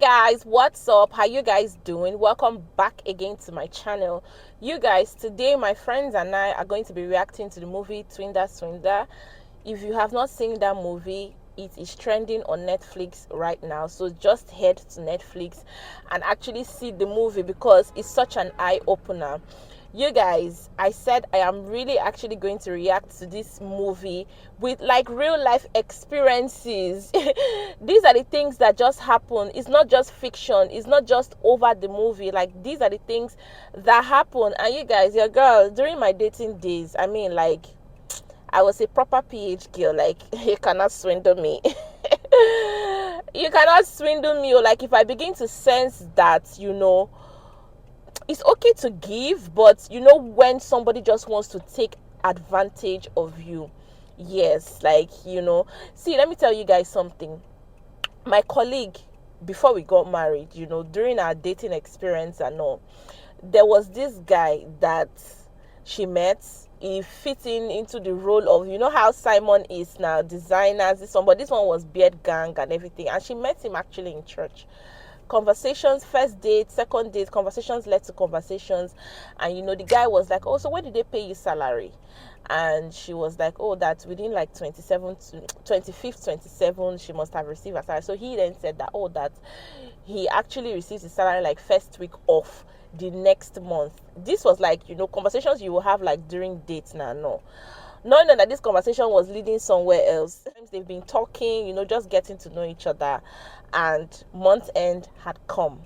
Guys, what's up? How you guys doing? Welcome back again to my channel. You guys, today my friends and I are going to be reacting to the movie Twinder Swindler. If you have not seen that movie, it is trending on Netflix right now, so just head to Netflix and actually see the movie because it's such an eye-opener. You guys, I said I am really actually going to react to this movie with like real life experiences. These are the things that just happen. It's not just fiction, it's not just over the movie. Like, these are the things that happen. And you guys, your girl, during my dating days, I mean, like, I was a proper PH girl. Like, you cannot swindle me. You cannot swindle me. Or like, if I begin to sense that, it's okay to give, but when somebody just wants to take advantage of you. Yes, like, see, let me tell you guys something. My colleague, before we got married, during our dating experience and all, there was this guy that she met. He fit into the role of, how Simon is now, designers, this one, but this one was beard gang and everything. And she met him actually in church. Conversations, first date, second date, conversations led to conversations. And the guy was like, oh, so when did they pay you salary? And she was like, oh, that within like 25th 27 she must have received her salary. So he then said that, oh, that he actually receives his salary like first week of the next month. This was like, conversations you will have like during dates now. No, knowing that this conversation was leading somewhere else. They've been talking, just getting to know each other, and month end had come.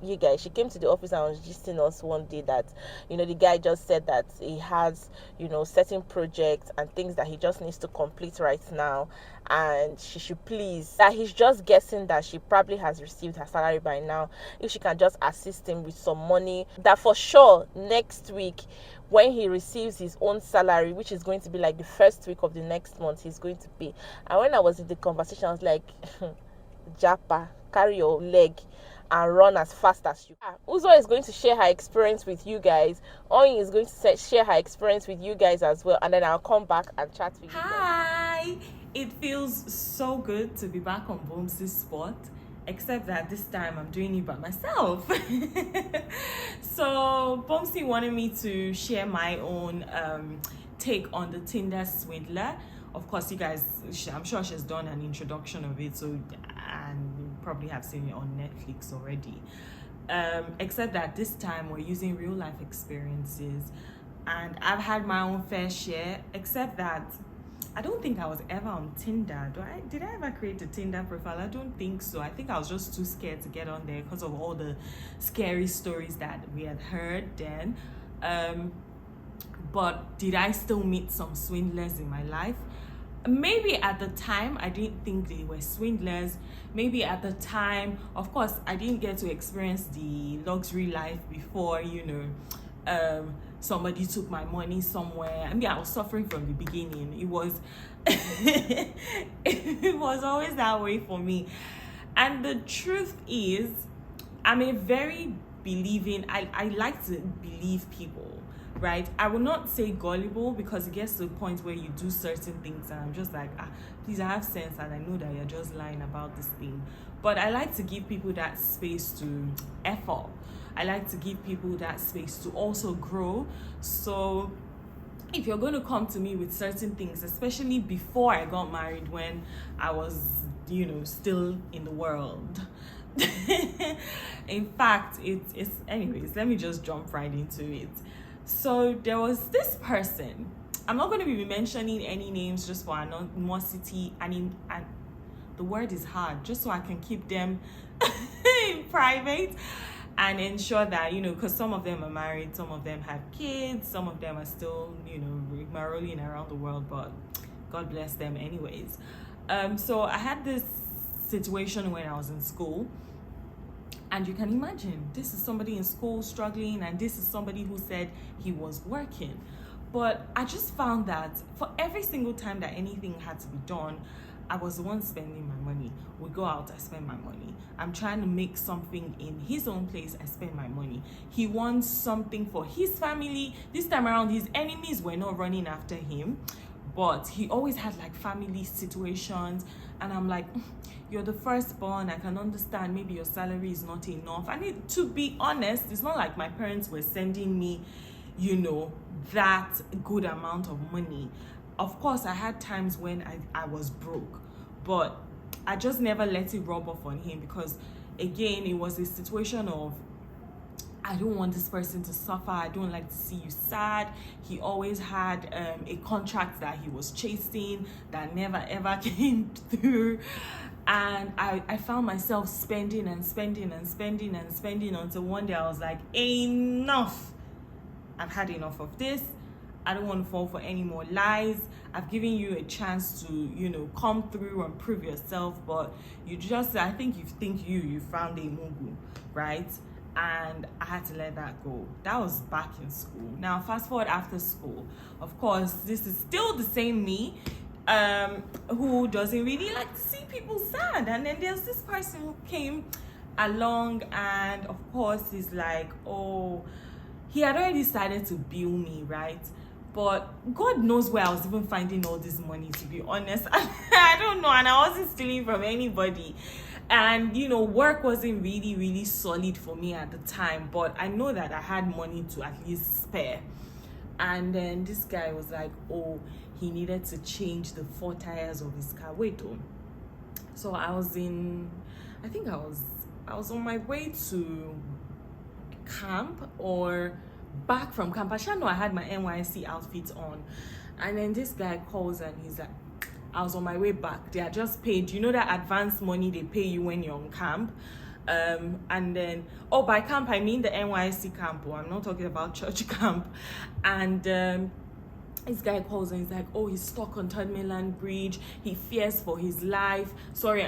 You guys, she came to the office and was gisting us one day that the guy just said that he has certain projects and things that he just needs to complete right now, and she should please, that he's just guessing that she probably has received her salary by now, if she can just assist him with some money, that for sure next week when he receives his own salary, which is going to be like the first week of the next month, he's going to pay. And when I was in the conversation, I was like, Japa, carry your leg and run as fast as you can. Uzo is going to share her experience with you guys. Oyin is going to share her experience with you guys as well, and then I'll come back and chat with you guys. Hi! It feels so good to be back on Boomsy's spot, except that this time I'm doing it by myself. So Boomsy wanted me to share my own take on the Tinder Swindler. Of course, you guys, I'm sure she's done an introduction of it, so, and you probably have seen it on Netflix already. Except that this time we're using real life experiences, and I've had my own fair share, except that I don't think I was ever on Tinder. Did I ever create a Tinder profile? I don't think so. I think I was just too scared to get on there because of all the scary stories that we had heard then. But did I still meet some swindlers in my life? Maybe at the time I didn't think they were swindlers. Maybe at the time, of course, I didn't get to experience the luxury life before, somebody took my money somewhere. I mean, I was suffering from the beginning. It was it was always that way for me. And the truth is, I'm a very believing, I like to believe people, right? I will not say gullible, because it gets to the point where you do certain things and I'm just like, please, I have sense and I know that you're just lying about this thing. But I like to give people that space to F up. I like to give people that space to also grow. So if you're going to come to me with certain things, especially before I got married, when I was, still in the world. In fact, it's anyways, let me just jump right into it. So there was this person. I'm not going to be mentioning any names just for animosity, and the word is hard, just so I can keep them in private and ensure that, because some of them are married, some of them have kids, some of them are still, rolling around the world, but God bless them anyways. So I had this situation when I was in school, and you can imagine, this is somebody in school struggling, and this is somebody who said he was working. But I just found that for every single time that anything had to be done, I was the one spending my money. We go out, I spend my money. I'm trying to make something in his own place, I spend my money. He wants something for his family. This time around, his enemies were not running after him, but he always had like family situations, and I'm like, you're the firstborn, I can understand maybe your salary is not enough. And to be honest, it's not like my parents were sending me, you know, that good amount of money. Of course, I had times when I was broke, but I just never let it rub off on him, because again, it was a situation of, I don't want this person to suffer. I don't like to see you sad. He always had a contract that he was chasing that never ever came through. And I found myself spending and spending and spending and spending until one day I was like, enough. I've had enough of this. I don't want to fall for any more lies. I've given you a chance to, you know, come through and prove yourself, but I think you found a mugu, right? And I had to let that go. That was back in school. Now, fast forward after school. Of course, this is still the same me, who doesn't really like to see people sad. And then there's this person who came along, and of course, he's like, oh, he had already started to bill me, right? But God knows where I was even finding all this money, to be honest. I don't know, and I wasn't stealing from anybody. And, you know, work wasn't really, really solid for me at the time, but I know that I had money to at least spare. And then this guy was like, oh, he needed to change the 4 tires of his car. Wait, oh. So I was on my way to camp or back from camp. I know I had my NYC outfit on. And then this guy calls and he's like, I was on my way back. They had just paid, you know, that advance money they pay you when you're on camp. And then, by camp, I mean the NYC camp. I'm not talking about church camp. And this guy calls and he's like, oh, he's stuck on Third Mainland Bridge. He fears for his life. Sorry,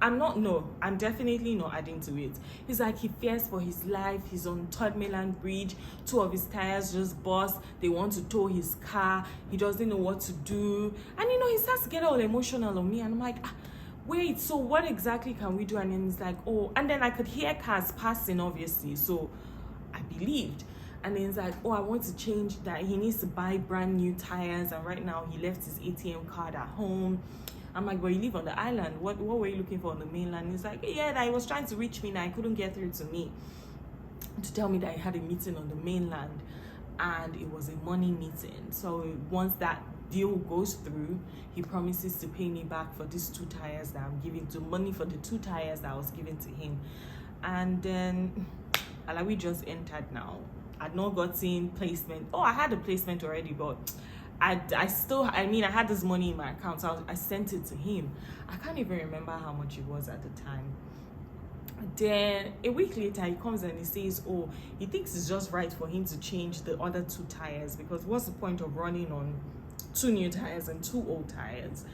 I'm definitely not adding to it. He's like, he fears for his life. He's on Third Mainland Bridge. 2 of his tires just burst. They want to tow his car. He doesn't know what to do. And, you know, he starts to get all emotional on me. And I'm like, wait, so what exactly can we do? And then he's like, oh, and then I could hear cars passing, obviously. So I believed. And then he's like, oh, I want to change that. He needs to buy brand new tires. And right now he left his ATM card at home. I'm like, but you live on the island. What were you looking for on the mainland? He's like, yeah, that he was trying to reach me and I couldn't get through to me to tell me that he had a meeting on the mainland and it was a money meeting. So once that deal goes through, he promises to pay me back for these 2 tires that I'm giving to money for the 2 tires that I was giving to him. And then Alawi just entered now. I'd not gotten placement. Oh, I had a placement already, but I had this money in my account, so I sent it to him. I can't even remember how much it was at the time. Then a week later, he comes and he says, oh, he thinks it's just right for him to change the other 2 tires, because what's the point of running on 2 new tires and 2 old tires?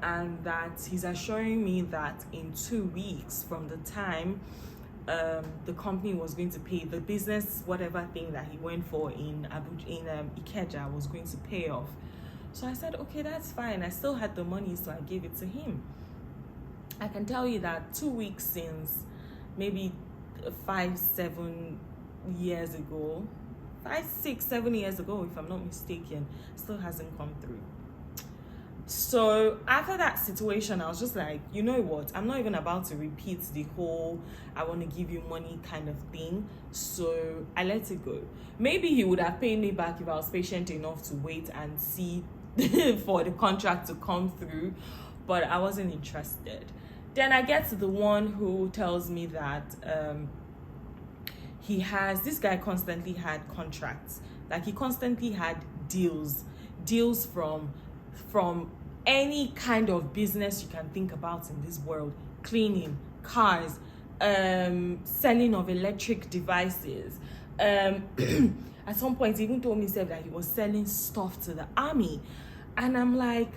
And that he's assuring me that in 2 weeks from the time the company was going to pay the business, whatever thing that he went for in Ikeja was going to pay off. So I said, okay, that's fine. I still had the money, so I gave it to him. I can tell you that 2 weeks since, maybe 5-7 years ago, 5-6-7 years ago, if I'm not mistaken, still hasn't come through. So after that situation, I was just like, you know what, I'm not even about to repeat the whole I want to give you money kind of thing. So I let it go. Maybe he would have paid me back if I was patient enough to wait and see for the contract to come through, but I wasn't interested. Then I get to the one who tells me that this guy constantly had contracts, like he constantly had deals from any kind of business you can think about in this world: cleaning, cars, selling of electric devices. At some point, he even told me that he was selling stuff to the army. And I'm like,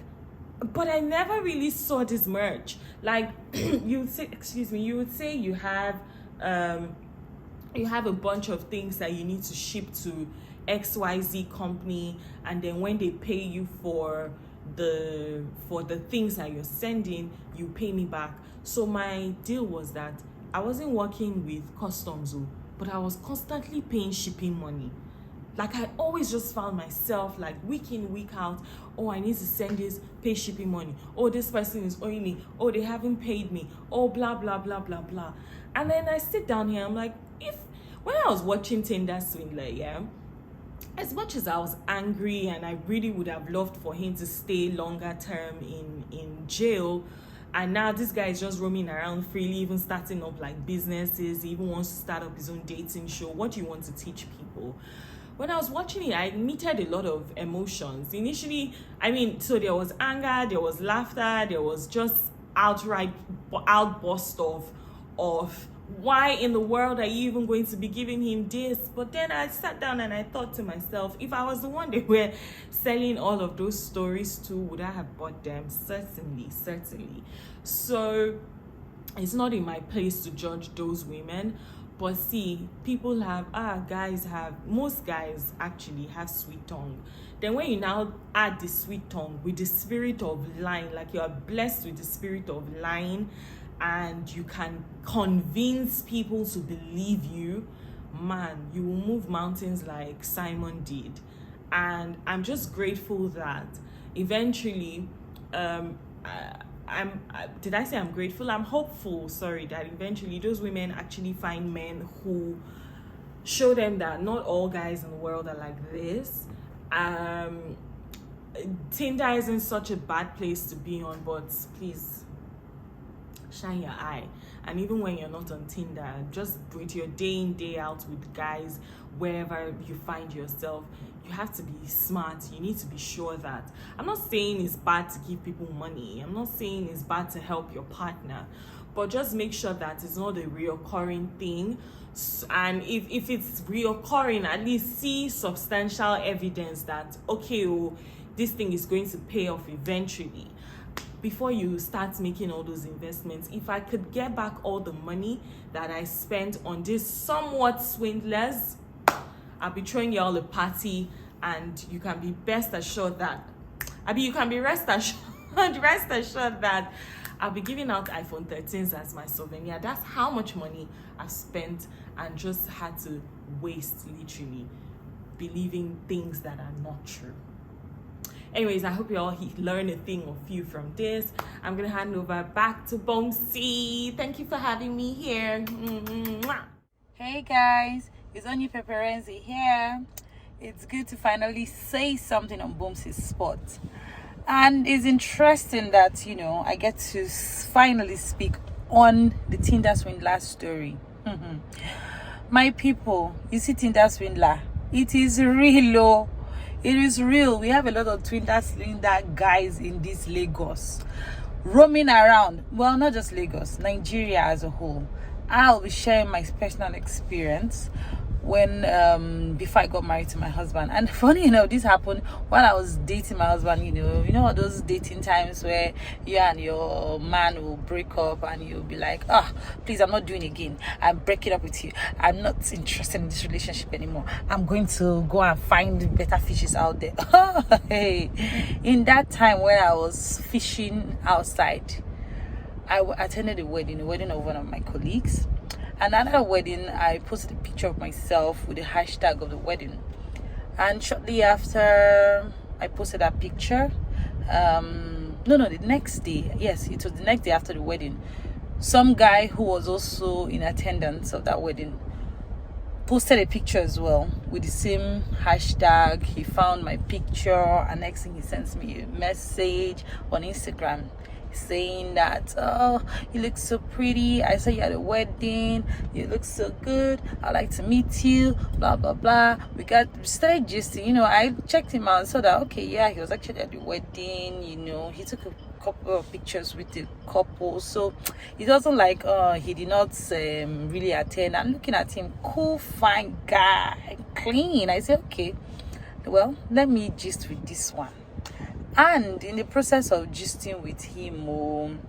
but I never really saw this merch. Like, you would say you have a bunch of things that you need to ship to XYZ company, and then when they pay you for the things that you're sending, you pay me back. So my deal was that I wasn't working with customs, but I was constantly paying shipping money. Like, I always just found myself like week in, week out, oh, I need to send this pay shipping money. Oh, this person is owing me. Oh, they haven't paid me. Oh, blah, blah, blah, blah, blah. And then I sit down here, I'm like, when I was watching Tinder Swindler, yeah, as much as I was angry and I really would have loved for him to stay longer term in jail, and now this guy is just roaming around freely, even starting up like businesses. He even wants to start up his own dating show. What do you want to teach people? When I was watching it, I admitted a lot of emotions. Initially, so there was anger, there was laughter, there was just outright outburst of why in the world are you even going to be giving him this? But then I sat down and I thought to myself, if I was the one they were selling all of those stories to, would I have bought them? Certainly. So it's not in my place to judge those women. But see, most guys actually have sweet tongue. Then when you now add the sweet tongue with the spirit of lying, like you are blessed with the spirit of lying, and you can convince people to believe you, man, you will move mountains like Simon did. And I'm just grateful that eventually, did I say I'm grateful? I'm hopeful, that eventually those women actually find men who show them that not all guys in the world are like this. Tinder isn't such a bad place to be on, but please shine your eye. And even when you're not on Tinder, just with your day in, day out with guys, wherever you find yourself, you have to be smart. You need to be sure that, I'm not saying it's bad to give people money, I'm not saying it's bad to help your partner, but just make sure that it's not a reoccurring thing. And if it's reoccurring, at least see substantial evidence that, okay, this thing is going to pay off eventually, before you start making all those investments. If I could get back all the money that I spent on this somewhat swindlers, I'll be throwing you all a party, and you can be rest assured that I'll be giving out iPhone 13s as my souvenir. That's how much money I've spent and just had to waste, literally, believing things that are not true. Anyways, I hope you all learn a thing or few from this. I'm gonna hand over back to Bomsy. Thank you for having me here. Hey guys, it's Onye Peperenzi here. It's good to finally say something on Bomsy's spot. And it's interesting that, I get to finally speak on the Tinder Swindler story. My people, you see Tinder Swindler, it is real. It is real. We have a lot of Tinder Swindler guys in this Lagos roaming around. Well, not just Lagos, Nigeria as a whole. I'll be sharing my personal experience when before I got married to my husband. And funny enough, this happened while I was dating my husband. You know those dating times where you and your man will break up and you'll be like, please, I'm not doing it again, I'm breaking up with you, I'm not interested in this relationship anymore, I'm going to go and find better fishes out there. Hey, in that time when I was fishing outside, I attended a wedding of one of my colleagues. And at that wedding, I posted a picture of myself with the hashtag of the wedding. And shortly after I posted that picture, the next day, yes, it was the next day after the wedding, some guy who was also in attendance of that wedding posted a picture as well with the same hashtag. He found my picture, and next thing he sends me a message on Instagram saying that, you look so pretty, I saw you at a wedding, you look so good, I'd like to meet you, blah blah blah. We started gisting. I checked him out and saw that, okay, yeah, he was actually at the wedding. He took a couple of pictures with the couple, so it wasn't like he did not really attend. I'm looking at him, cool, fine guy, clean. I said, okay, well, let me gist with this one. And in the process of gisting with him,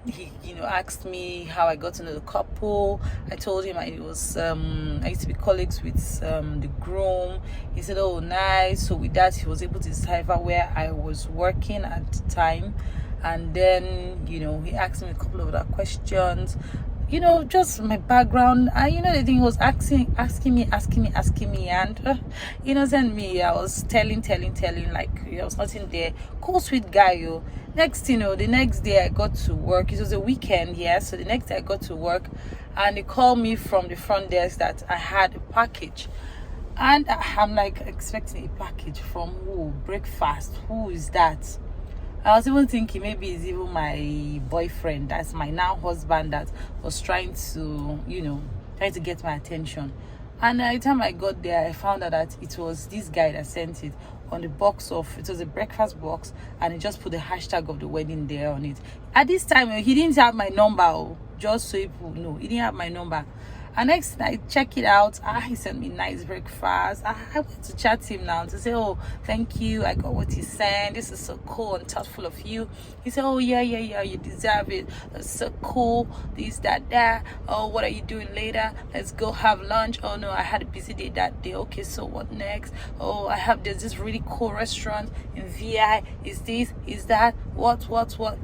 he asked me how I got to know the couple. I told him I used to be colleagues with the groom. He said, oh, nice. So with that, he was able to decipher where I was working at the time. And then he asked me a couple of other questions. just my background. And the thing was asking me, and innocent me, I was telling, like I was nothing there. Cool, sweet guy, yo. Next, the next day I got to work. It was a weekend, yeah. So the next day I got to work, and they called me from the front desk that I had a package. And I'm like expecting a package from who? Breakfast. Who is that? I was even thinking maybe it's even my boyfriend, that's my now husband, that was trying to get my attention. And by the time I got there, I found out that it was this guy that sent it. On the box it was a breakfast box, and he just put the hashtag of the wedding there on it. At this time, he didn't have my number, just so people know, he didn't have my number. And next I check it out. He sent me nice breakfast. I went to chat him now to say, oh, thank you, I got what he sent, this is so cool and thoughtful of you. He said, oh yeah, you deserve it, that's so cool, this, that. Oh, what are you doing later? Let's go have lunch. Oh no, I had a busy day that day. Okay, so what next? Oh, there's this really cool restaurant in VI, is this, is that, what,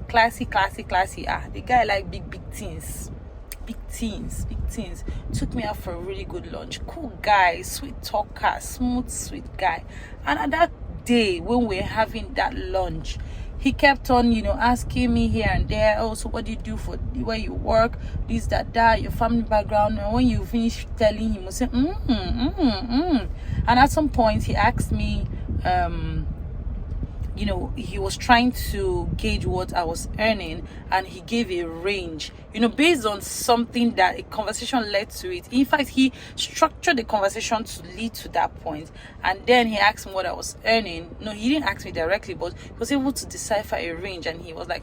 classy. The guy like big things. Big teens. Took me out for a really good lunch. Cool guy, sweet talker, smooth, sweet guy. And at that day, when we're having that lunch, he kept on, asking me here and there, oh, so what do you do for where you work, this, that, your family background. And when you finish telling him, he say, And at some point, he asked me, he was trying to gauge what I was earning, and he gave a range, based on something that a conversation led to it. In fact, he structured the conversation to lead to that point, and then he asked me what I was earning. No, he didn't ask me directly, but he was able to decipher a range, and he was like,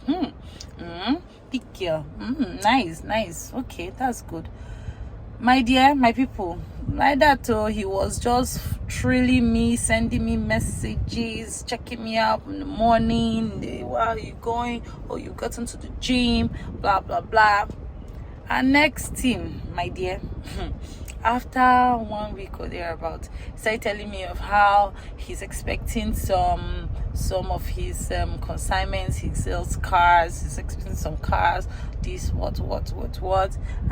big girl, nice, okay, that's good. My dear, my people, like that, he was just thrilling me, sending me messages, checking me up in the morning. Where are you going? Oh, you got into the gym, blah blah. And next thing, my dear, after 1 week or thereabout, he started telling me of how he's expecting some of his consignments. He sells cars. He's expecting some cars. This what,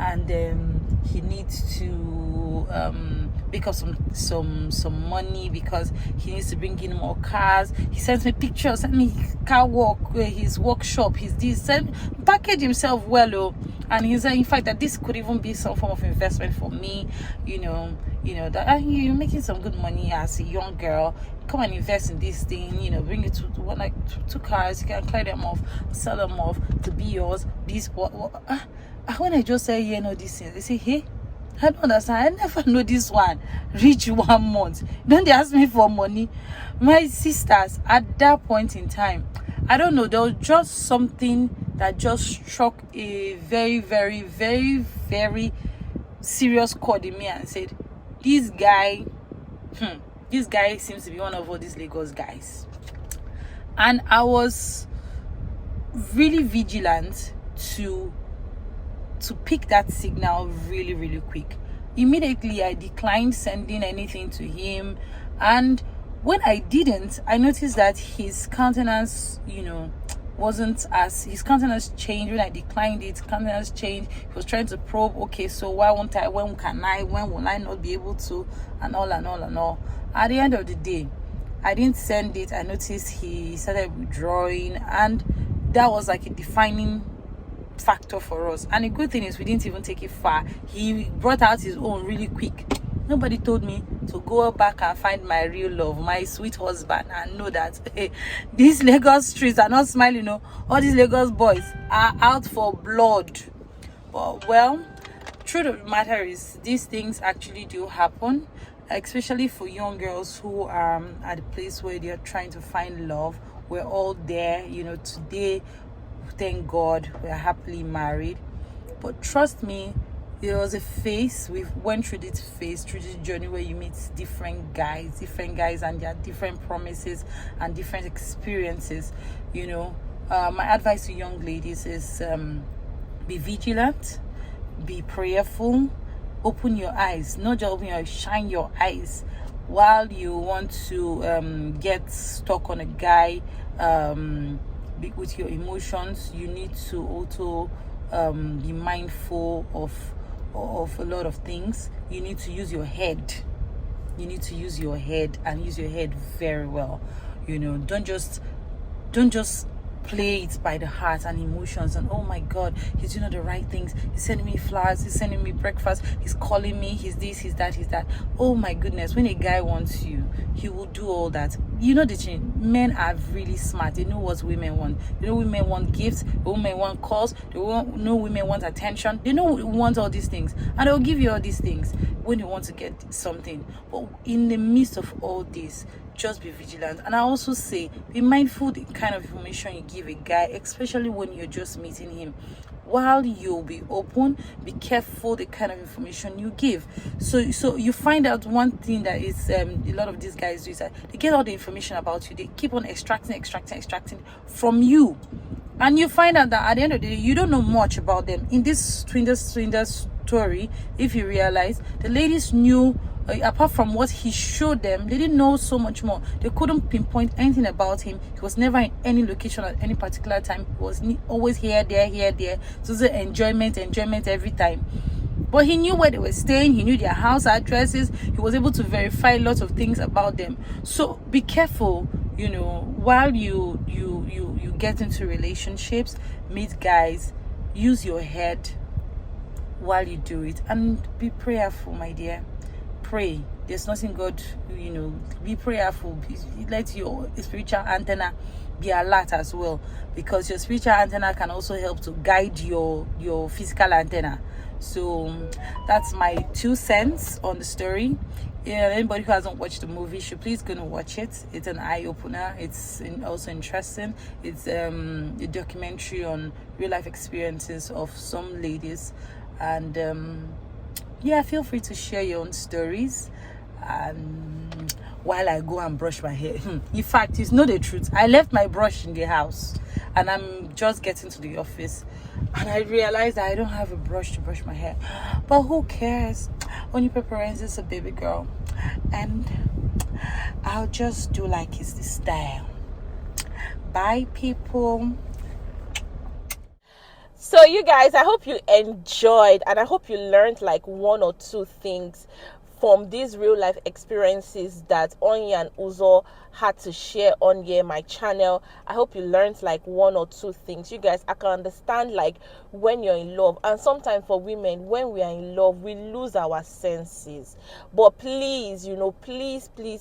and he needs to pick up some money because he needs to bring in more cars. He sends me pictures, send me car walk, his workshop, package himself well, and he said, in fact, that this could even be some form of investment for me. That you're making some good money as a young girl. Come and invest in this thing. Bring it to one, like two cars. You can clear them off, sell them off to be yours. This what? When I just say these things, they say, hey, I don't understand. I never know this one. Reach 1 month. Don't they ask me for money? My sisters, at that point in time, I don't know, there was just something that just struck a very, very, very, very serious chord in me and said, this guy seems to be one of all these Lagos guys. And I was really vigilant to pick that signal really, really quick. Immediately, I declined sending anything to him. And when I didn't, I noticed that his countenance, his countenance changed. When I declined it, countenance changed. He was trying to probe, okay, so why won't I, when will I not be able to, and all. At the end of the day, I didn't send it. I noticed he started withdrawing, and that was like a defining factor for us. And the good thing is we didn't even take it far. He brought out his own really quick. Nobody told me to go back and find my real love, my sweet husband, and know that these Lagos streets are not smiling. All these Lagos boys are out for blood. But well, truth of the matter is, these things actually do happen, especially for young girls who are at a place where they are trying to find love. We're all there, today, thank God, we're happily married. But trust me, there was a phase, we went through this phase, through this journey where you meet different guys, and there are different promises and different experiences. My advice to young ladies is be vigilant, be prayerful, open your eyes, not just open your eyes, shine your eyes. While you want to get stuck on a guy with your emotions, you need to be mindful of a lot of things. You need to use your head. You need to use your head, and use your head very well. Don't just play it by the heart and emotions, and oh my god, he's doing all the right things, he's sending me flowers, he's sending me breakfast, he's calling me, he's this, he's that, he's that. Oh my goodness, when a guy wants you, he will do all that. The thing, men are really smart. They know what women want. They know women want gifts, women want calls, know women want attention, they know want all these things, and they'll give you all these things when you want to get something. But in the midst of all this, just be vigilant. And I also say, be mindful the kind of information you give a guy, especially when you're just meeting him. While you'll be open, be careful the kind of information you give. So you find out one thing that is a lot of these guys do is that they get all the information about you. They keep on extracting from you, and you find out that at the end of the day, you don't know much about them. In this Twinder story, if you realize, the ladies knew, apart from what he showed them, they didn't know so much more. They couldn't pinpoint anything about him. He was never in any location at any particular time. He was always here, there. So it's enjoyment every time. But he knew where they were staying. He knew their house addresses. He was able to verify lots of things about them. So be careful, while you get into relationships, meet guys, use your head while you do it, and be prayerful, my dear. Pray. There's nothing God, be prayerful. Let your spiritual antenna be alert as well, because your spiritual antenna can also help to guide your physical antenna. So that's my 2 cents on the story. Anybody who hasn't watched the movie should please go and watch it. It's an eye-opener. It's also interesting. It's a documentary on real life experiences of some ladies, and feel free to share your own stories while I go and brush my hair. In fact, it's not the truth. I left my brush in the house, and I'm just getting to the office, and I realized that I don't have a brush to brush my hair. But who cares? Only Paparazzi is a baby girl, and I'll just do like it's the style. Bye, people. So you guys, I hope you enjoyed, and I hope you learned like 1 or 2 things from these real life experiences that Onya and Uzo had to share on here, my channel. I hope you learned like 1 or 2 things. You guys, I can understand like when you're in love, and sometimes for women, when we are in love, we lose our senses. But please, please,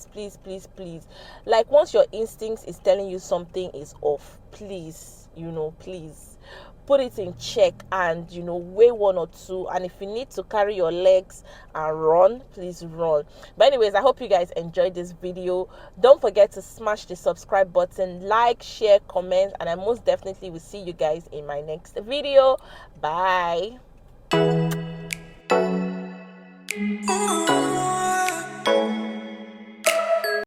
like once your instincts is telling you something is off, please, please put it in check, and weigh 1 or 2, and if you need to carry your legs and run, please run. But anyways, I hope you guys enjoyed this video. Don't forget to smash the subscribe button, like, share, comment, and I most definitely will see you guys in my next video. Bye.